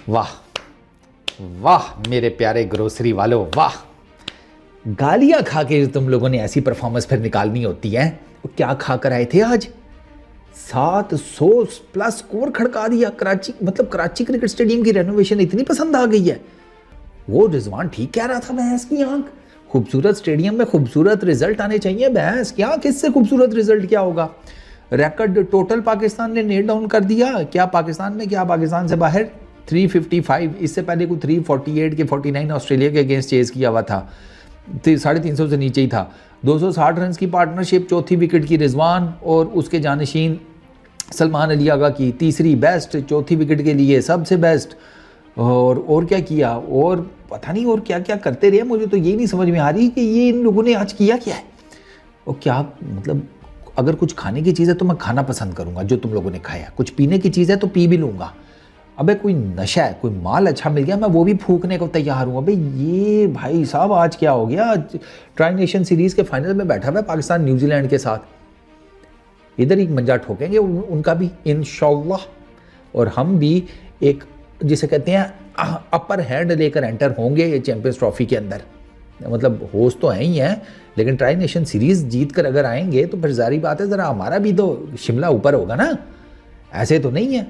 वाह वाह मेरे प्यारे ग्रोसरी वालों, वाह। गालियां खा के तुम लोगों ने ऐसी परफॉर्मेंस फिर निकालनी होती है। वो क्या खा कर आए थे आज? 700 प्लस स्कोर खड़का दिया कराची। मतलब कराची क्रिकेट स्टेडियम की रेनोवेशन इतनी पसंद आ गई है। वो रिजवान ठीक कह रहा था, भैंस की आंख। खूबसूरत स्टेडियम में खूबसूरत रिजल्ट आने चाहिए। भैंस की आंख, इससे खूबसूरत रिजल्ट क्या होगा? रिकॉर्ड टोटल पाकिस्तान ने नेट डाउन कर दिया। क्या पाकिस्तान में, क्या पाकिस्तान से बाहर 355। इससे पहले को 348 के 49 ऑस्ट्रेलिया के अगेंस्ट चेज किया हुआ था। 350 से नीचे ही था। 260 रन की पार्टनरशिप, चौथी विकेट की रिजवान और उसके जानशीन सलमान अली आगा की तीसरी बेस्ट, चौथी विकेट के लिए सबसे बेस्ट। और क्या किया, और पता नहीं और क्या क्या करते रहे। मुझे तो ये नहीं समझ में आ रही कि ये इन लोगों ने आज किया क्या है। और क्या मतलब, अगर कुछ खाने की चीज़ है तो मैं खाना पसंद करूंगा जो तुम लोगों ने खाया। कुछ पीने की चीज़ है तो पी भी लूंगा। अबे कोई नशा है, कोई माल अच्छा मिल गया, मैं वो भी फूकने को तैयार हूँ। अबे ये भाई साहब आज क्या हो गया? ट्राई नेशन सीरीज़ के फाइनल में बैठा हुआ है पाकिस्तान न्यूजीलैंड के साथ। इधर एक मंजा ठोकेंगे उनका भी इंशाल्लाह। और हम भी एक, जिसे कहते हैं, अपर हैंड लेकर एंटर होंगे ये चैंपियंस ट्रॉफी के अंदर। मतलब होस्ट तो हैं ही हैं, लेकिन ट्राई नेशन सीरीज़ जीत कर अगर आएंगे तो फिर जारी बात है ज़रा हमारा भी तो शिमला ऊपर होगा ना। ऐसे तो नहीं है।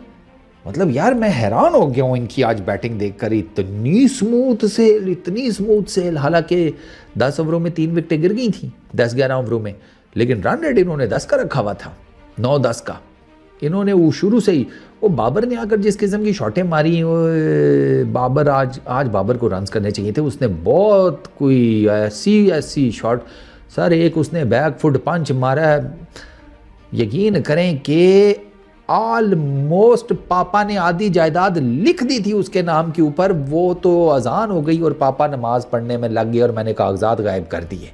मतलब यार मैं हैरान हो गया हूँ इनकी आज बैटिंग देखकर। इतनी स्मूथ सेल, इतनी स्मूथ सेल। हालांकि 10 ओवरों में 3 विकेटें गिर गई थी, 10-11 ओवरों में, लेकिन रन रेट इन्होंने 10 का रखा हुआ था, 9-10 का। इन्होंने वो शुरू से ही, वो बाबर ने आकर जिस किस्म की शॉटें मारी, बाबर आज बाबर को रन्स करने चाहिए थे। उसने बहुत कोई ऐसी शॉट, सर एक उसने बैक फुट पंच मारा है, यकीन करें कि ऑलमोस्ट पापा ने आधी जायदाद लिख दी थी उसके नाम के ऊपर। वो तो अजान हो गई और पापा नमाज पढ़ने में लग गए और मैंने कागजात गायब कर दिए।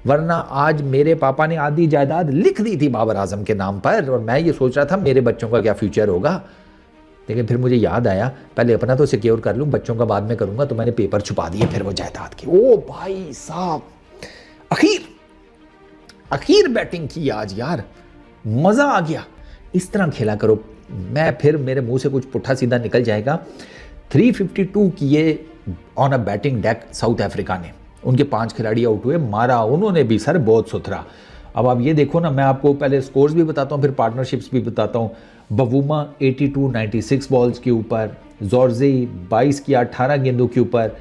वरना आज मेरे पापा ने आधी जायदाद लिख दी थी बाबर आजम के नाम पर, और मैं ये सोच रहा था मेरे बच्चों का क्या फ्यूचर होगा। लेकिन फिर मुझे याद आया पहले अपना तो सिक्योर कर लूँ, बच्चों का बाद में करूँगा, तो मैंने पेपर छुपा दिए फिर वो जायदाद के। ओ भाई साहब, आखिर बैटिंग की आज यार, मज़ा आ गया। इस तरह खेला करो। मैं फिर मेरे मुंह से कुछ पुट्ठा सीधा निकल जाएगा। 352 किए on a batting deck south Africa ने। उनके 5 खिलाड़ी आउट हुए, मारा उन्होंने भी सर बहुत सुथरा। अब आप ये देखो ना, मैं आपको पहले स्कोर्स भी बताता हूँ फिर पार्टनरशिप्स भी बताता हूँ। बवूमा 82-96 बॉल्स के ऊपर, जॉर्जे 22 किया 18 गेंदों के ऊपर,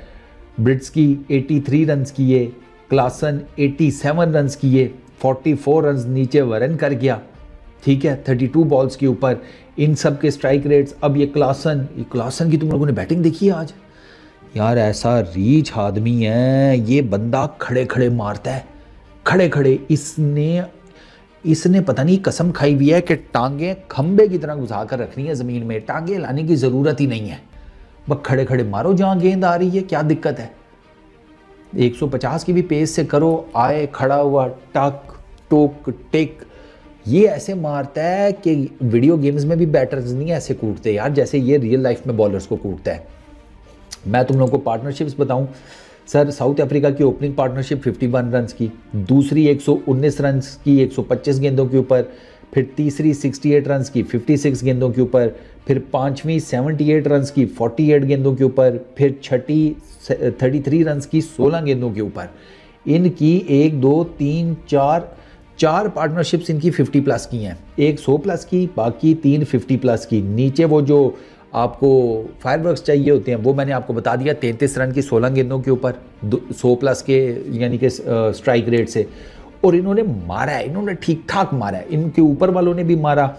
ब्रिट्सकी 83 रन किए, क्लासन 87 रन किए, 44 रन नीचे वरन कर गया, ठीक है, 32 बॉल्स के ऊपर। इन सब के स्ट्राइक रेट्स। अब ये क्लासन की तुम लोगों ने बैटिंग देखी है आज यार? ऐसा रीच आदमी है ये बंदा, खड़े खड़े मारता है, खड़े खड़े। इसने पता नहीं कसम खाई हुई है कि टांगे खंबे की तरह घुसा कर रखनी है ज़मीन में, टांगे लाने की ज़रूरत ही नहीं है, बस खड़े खड़े मारो जहाँ गेंद आ रही है। क्या दिक्कत है? 150 की भी पेस से करो, आए खड़ा हुआ, टक टोक टेक, ये ऐसे मारता है कि वीडियो गेम्स में भी बैटर्स नहीं ऐसे कूटते यार, जैसे ये रियल लाइफ में बॉलर्स को कूटता है। मैं तुम लोगों को पार्टनरशिप्स बताऊं सर। साउथ अफ्रीका की ओपनिंग पार्टनरशिप 51 रन की, दूसरी 119 रन की 125 गेंदों के ऊपर, फिर तीसरी 68 रन की 56 गेंदों के ऊपर, फिर पांचवी 78 रन की 48 गेंदों के ऊपर, फिर छठी 33 रन की 16 गेंदों के ऊपर। इनकी 1 2 3 4 पार्टनरशिप्स इनकी 50 प्लस की हैं। एक 100 प्लस की, बाकी 3 50 प्लस की। नीचे वो जो आपको फायरवर्क्स चाहिए होते हैं वो मैंने आपको बता दिया, 33 रन की 16 गेंदों के ऊपर 100 प्लस के यानी कि स्ट्राइक रेट से। और इन्होंने मारा है, इन्होंने ठीक ठाक मारा है। इनके ऊपर वालों ने भी मारा।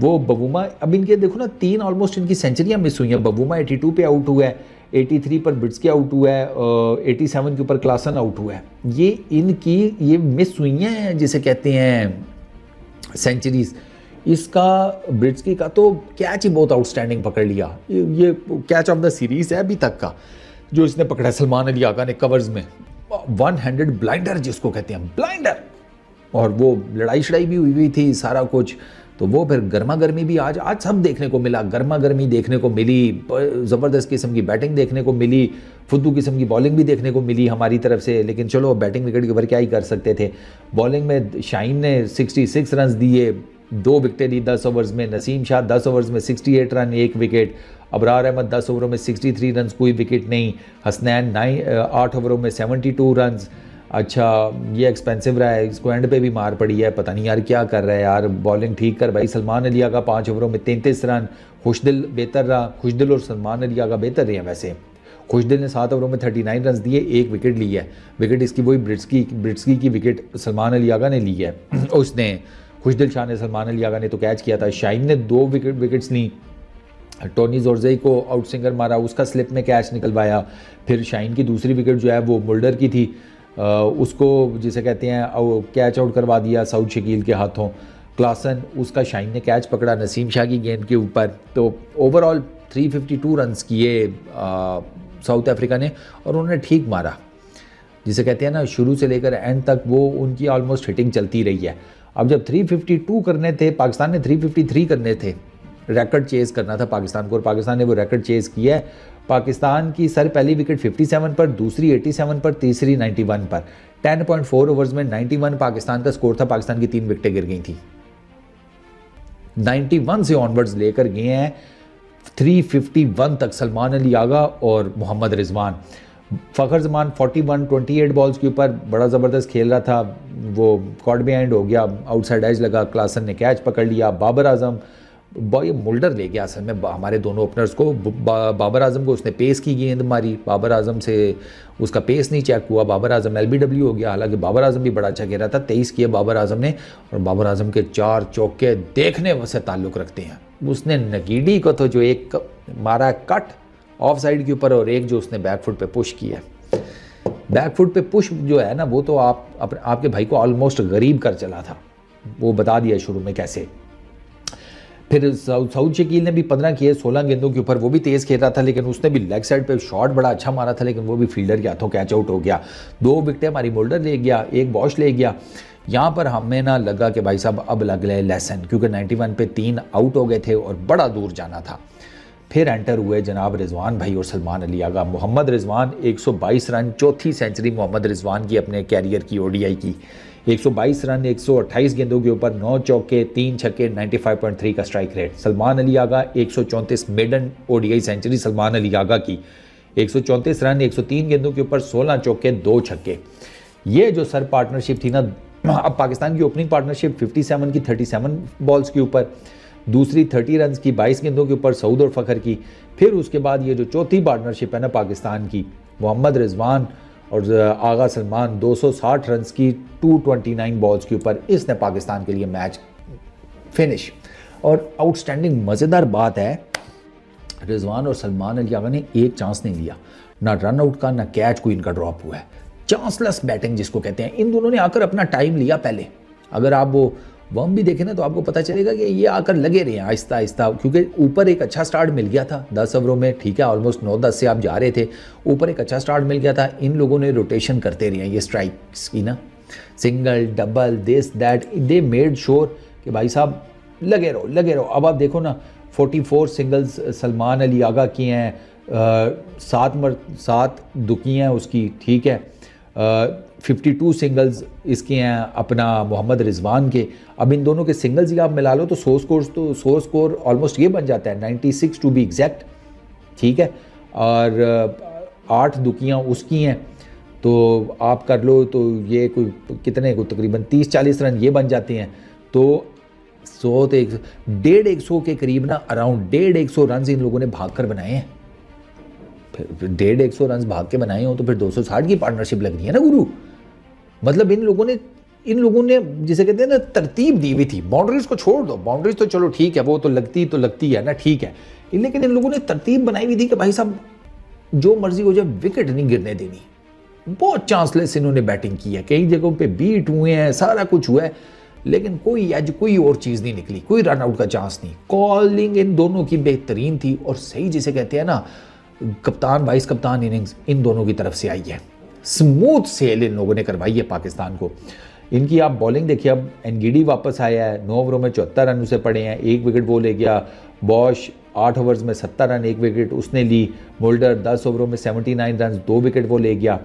वो बवूमा, अब इनके देखो ना 3 ऑलमोस्ट इनकी सेंचुरियाँ मिस हुई हैं। बवूमा 82 पे आउट हुआ है, 83 पर ब्रिट्सकी आउट हुआ है, 87 के ऊपर क्लासन आउट हुआ है। ये इनकी ये मिस हुई हैं जिसे कहते हैं सेंचुरीज। इसका ब्रिट्सकी का तो कैच ही बहुत आउटस्टैंडिंग पकड़ लिया। ये कैच ऑफ द सीरीज है अभी तक का जो इसने पकड़ा सलमान अली आगा ने कवर्स में। 1 हैंडेड ब्लाइंडर जिसको कहते हैं, ब्लाइंडर। और वो लड़ाई शड़ाई भी हुई थी सारा कुछ। तो वो फिर गर्मा गर्मी भी आज सब देखने को मिला। गर्मा गर्मी देखने को मिली, ज़बरदस्त किस्म की बैटिंग देखने को मिली, फुद्दू किस्म की बॉलिंग भी देखने को मिली हमारी तरफ से। लेकिन चलो बैटिंग विकेट के ऊपर क्या ही कर सकते थे। बॉलिंग में शाहीन ने 66 रन दिए, 2 विकेटें ली 10 ओवर्स में। नसीम शाह 10 ओवर्स में 68 रन, 1 विकेट। अबरार अहमद 10 ओवरों में 63 रन, कोई विकेट नहीं। हसनैन 8 ओवरों में 72 रन। अच्छा ये एक्सपेंसिव रहा है, इसको एंड पे भी मार पड़ी है, पता नहीं यार क्या कर रहा है यार, बॉलिंग ठीक कर भाई। सलमान अली आगा 5 ओवरों में 33 रन। खुशदिल बेहतर रहा, खुशदिल और सलमान अली आगा बेहतर रहे हैं वैसे। खुशदिल ने 7 ओवरों में 39 रन दिए, 1 विकेट ली है। विकेट इसकी वही ब्रिट्सकी की विकेट सलमान अली आगा ने ली है। उसने खुशदिल शाह ने, सलमान अली आगा ने तो कैच किया था। शाहीन ने 2 विकेट्स ली। टोनी जोरजेई को आउट सिंगर मारा, उसका स्लिप में कैच निकलवाया। फिर शाहीन की दूसरी विकेट जो है वो मुल्डर की थी, उसको जिसे कहते हैं कैच आउट करवा दिया सऊद शकील के हाथों। क्लासन उसका शाहीन ने कैच पकड़ा नसीम शाह की गेंद के ऊपर। तो ओवरऑल 352 रन्स किए साउथ अफ्रीका ने, और उन्होंने ठीक मारा। जिसे कहते हैं ना शुरू से लेकर एंड तक वो उनकी ऑलमोस्ट हिटिंग चलती रही है। अब जब 352 करने थे, पाकिस्तान ने 353 करने थे, रिकॉर्ड चेज करना था पाकिस्तान को, और पाकिस्तान ने वो रिकॉर्ड चेज किया है। पाकिस्तान की सर पहली विकेट 57 पर, दूसरी 87 पर, तीसरी 91 पर। 10.4 ओवर्स में 91 पाकिस्तान का स्कोर था। पाकिस्तान की 3 विकेटें गिर गई थी। 91 से ऑनवर्ड्स लेकर गए हैं 351 तक सलमान अली आगा और मोहम्मद रिजवान। फ़खर जमान 28 बॉल्स के ऊपर बड़ा ज़बरदस्त खेल रहा था, वो कॉट बिहाइंड हो गया, आउटसाइड एज लगा, क्लासन ने कैच पकड़ लिया। बाबर आजम ये मुल्डर ले गया असल में हमारे दोनों ओपनर्स को। बाबर आजम को उसने पेस की गेंद मारी, बाबर आजम से उसका पेस नहीं चेक हुआ, बाबर आजम LBW हो गया। हालांकि बाबर आजम भी बड़ा अच्छा खेल रहा था, 23 किए बाबर आजम ने, और बाबर आजम के 4 चौके देखने से ताल्लुक़ रखते हैं। उसने नगीडी को तो जो एक मारा कट ऑफ साइड के ऊपर, और एक जो उसने बैकफुट पे पुश किया, बैकफुट पे पुश जो है ना, वो तो आपके भाई को ऑलमोस्ट गरीब कर चला था, वो बता दिया शुरू में कैसे। फिर सऊद शकील ने भी 15 किए 16 गेंदों के ऊपर, वो भी तेज़ खेल रहा था, लेकिन उसने भी लेग साइड पे शॉट बड़ा अच्छा मारा था, लेकिन वो भी फील्डर के हाथों कैच आउट हो गया। 2 विकेटें हमारी मुल्डर ले गया, 1 बॉश ले गया। यहाँ पर हमें ना लगा कि भाई साहब अब लग गए लेसन, क्योंकि 91 पे 3 आउट हो गए थे और बड़ा दूर जाना था। फिर एंटर हुए जनाब रिजवान भाई और सलमान अली आगा। मोहम्मद रिजवान 122 रन, चौथी सेंचुरी मोहम्मद रिजवान की अपने कैरियर की ODI की। 122 रन 128 गेंदों के ऊपर, 9 चौके 3 छक्के, 95.3 का strike rate. Salman Ali Agha 134 maiden ODI century Salman Ali Agha की। 134 रन 103 गेंदों के ऊपर, 16 चौके 2 छक्के। ये जो सर पार्टनरशिप थी ना, अब पाकिस्तान की ओपनिंग पार्टनरशिप 57 की 37 बॉल्स के ऊपर, दूसरी 30 रन की 22 गेंदों के ऊपर सऊद और फ़खर की। फिर उसके बाद ये जो चौथी पार्टनरशिप है ना पाकिस्तान की, मोहम्मद रिजवान और आगा सलमान 260 रन की 229 बॉल्स के ऊपर, इसने पाकिस्तान के लिए मैच फिनिश। और आउटस्टैंडिंग मज़ेदार बात है, रिजवान और सलमान अली आगा ने एक चांस नहीं लिया, ना रन आउट का ना कैच कोई इनका ड्रॉप हुआ है। चांसलेस बैटिंग जिसको कहते हैं। इन दोनों ने आकर अपना टाइम लिया पहले। अगर आप वो वम भी देखें ना तो आपको पता चलेगा कि ये आकर लगे रहे हैं आहिस्ता आहिस्ता, क्योंकि ऊपर एक अच्छा स्टार्ट मिल गया था 10 ओवरों में, ठीक है, ऑलमोस्ट 9-10 से आप जा रहे थे, ऊपर एक अच्छा स्टार्ट मिल गया था। इन लोगों ने रोटेशन करते रहे ये स्ट्राइक्स की ना, single double this that, they made sure कि भाई साहब लगे रहो लगे रहो। अब आप देखो ना 44 सिंगल्स सलमान अली आगा की हैं, 7 दुकी हैं उसकी, ठीक है, 52 सिंगल्स इसके हैं अपना मोहम्मद रिजवान के। अब इन दोनों के सिंगल्स ही आप मिला लो तो 100 स्कोर ऑलमोस्ट ये बन जाता है, 96 टू बी एग्जैक्ट, ठीक है। और 8 दुकियाँ उसकी हैं, तो आप कर लो तो ये कोई कितने को तकरीबन 30-40 रन ये बन जाते हैं। तो 100 तो 150 के करीब ना, अराउंड 150 रन इन लोगों ने भाग कर बनाए हैं। फिर 150 रन भाग के बनाए हो तो फिर 260 की पार्टनरशिप लग रही है ना गुरु। मतलब इन लोगों ने जिसे कहते हैं ना तरतीब दी हुई थी। बाउंड्रीज को छोड़ दो, बाउंड्रीज तो चलो ठीक है, वो तो लगती है ना, ठीक है, लेकिन इन लोगों ने तरतीब बनाई हुई थी कि भाई साहब जो मर्जी हो जाए विकेट नहीं गिरने देनी। बहुत चांसलेस इन्होंने बैटिंग की है, कई जगहों पे बीट हुए हैं, सारा कुछ हुआ है, लेकिन कोई एज कोई और चीज़ नहीं निकली, कोई रन आउट का चांस नहीं। कॉलिंग इन दोनों की बेहतरीन थी और सही जिसे कहते हैं ना कप्तान वाइस कप्तान इनिंग्स इन दोनों की तरफ से आई है। स्मूथ सेल इन लोगों ने करवाई है पाकिस्तान को। इनकी आप बॉलिंग देखिए, अब एनगीडी वापस आया है, 9 ओवरों में 74 रन उसे पड़े हैं, 1 विकेट वो ले गया। बॉश 8 ओवर्स में 70 रन 1 विकेट उसने ली। मोल्डर 10 ओवरों में 79 रन 2 विकेट वो ले गया।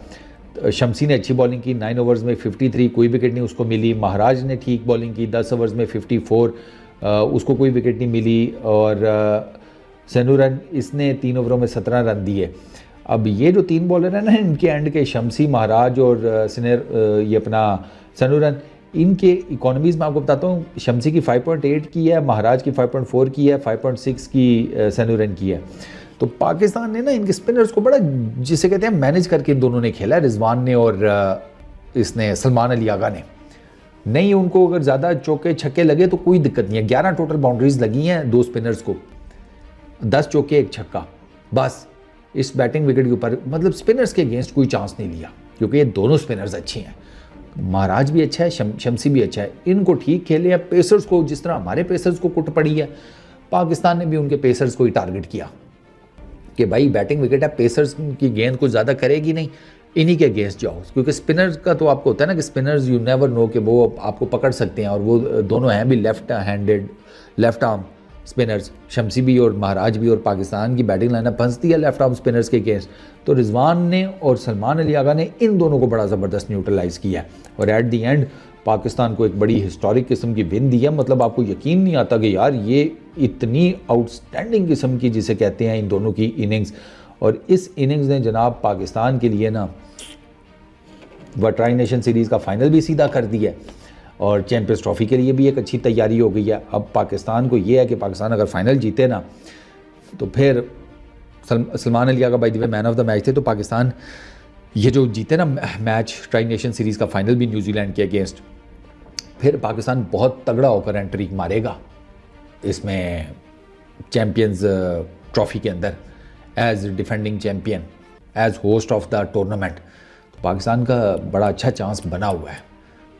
शमसी ने अच्छी बॉलिंग की, 9 ओवर्स में 53 कोई विकेट नहीं उसको मिली। महाराज ने ठीक बॉलिंग की, 10 ओवर्स में 54 उसको कोई विकेट नहीं मिली। और सैनुरन, इसने 3 ओवरों में 17 रन दिए। अब ये जो 3 बॉलर हैं ना इनके एंड के, शमसी, महाराज और ये अपना सैनुरन, इनके इकोनॉमीज़ में आपको बताता हूँ, शमसी की 5.8 की है, महाराज की 5.4 की है, 5.6 की सैनुरन की है। तो पाकिस्तान ने ना इनके स्पिनर्स को बड़ा, जिसे कहते हैं, मैनेज करके इन दोनों ने खेला, रिजवान ने और इसने सलमान अली आगा ने। नहीं, उनको अगर ज़्यादा चौके छक्के लगे तो कोई दिक्कत नहीं है। 11 टोटल बाउंड्रीज लगी हैं 2 स्पिनर्स को, 10 चौके 1 छक्का, बस इस बैटिंग विकेट के ऊपर। मतलब स्पिनर्स के अगेंस्ट कोई चांस नहीं लिया, क्योंकि ये दोनों स्पिनर्स अच्छे हैं। महाराज भी अच्छा है, शमसी भी अच्छा है, इनको ठीक खेले हैं। पेसर्स को, जिस तरह हमारे पेसर्स को कुट पड़ी है, पाकिस्तान ने भी उनके पेसर्स को ही टारगेट किया कि भाई बैटिंग विकेट है, पेसर्स की गेंद कुछ ज़्यादा करेगी नहीं, इन्हीं के अगेंस्ट जाओ। क्योंकि स्पिनर्स का तो आपको होता है ना कि स्पिनर्स यू नेवर नो कि वो आपको पकड़ सकते हैं, और वो दोनों हैं भी left handed, left arm spinners, Shamsi भी और महाराज भी। और पाकिस्तान की बैटिंग लाइनअप फंसती है लेफ्ट आर्म स्पिनर्स के अगेंस्ट। तो रिजवान ने और सलमान अली आगा ने इन दोनों को बड़ा ज़बरदस्त न्यूट्रलाइज़ किया, और एट दी एंड पाकिस्तान को एक बड़ी हिस्टोरिक किस्म की विन दी है। मतलब आपको यकीन नहीं आता कि यार ये इतनी आउटस्टैंडिंग किस्म की, जिसे कहते हैं, इन दोनों की इनिंग्स। और इस इनिंग्स ने जनाब पाकिस्तान के लिए ना वह ट्राई नेशन सीरीज़ का फाइनल भी सीधा कर दिया, और चैंपियंस ट्रॉफी के लिए भी एक अच्छी तैयारी हो गई है। अब पाकिस्तान को ये है कि पाकिस्तान अगर फाइनल जीते ना, तो फिर Salman Ali Agha by the way man of the match थे, तो पाकिस्तान ये जो जीते ना मैच, ट्राई नेशन सीरीज़ का फाइनल भी न्यूजीलैंड के अगेंस्ट, फिर पाकिस्तान बहुत तगड़ा होकर एंट्री मारेगा इसमें चैम्पियंस ट्रॉफी के अंदर, as defending champion, as host of the tournament. तो पाकिस्तान का बड़ा अच्छा चांस बना हुआ है।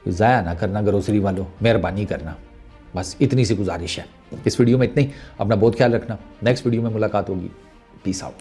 ज़ाया ना करना ग्रोसरी वालों, मेहरबानी करना, बस इतनी सी गुजारिश है। इस वीडियो में इतनी, अपना बहुत ख्याल रखना। नेक्स्ट वीडियो में मुलाकात होगी। Peace out.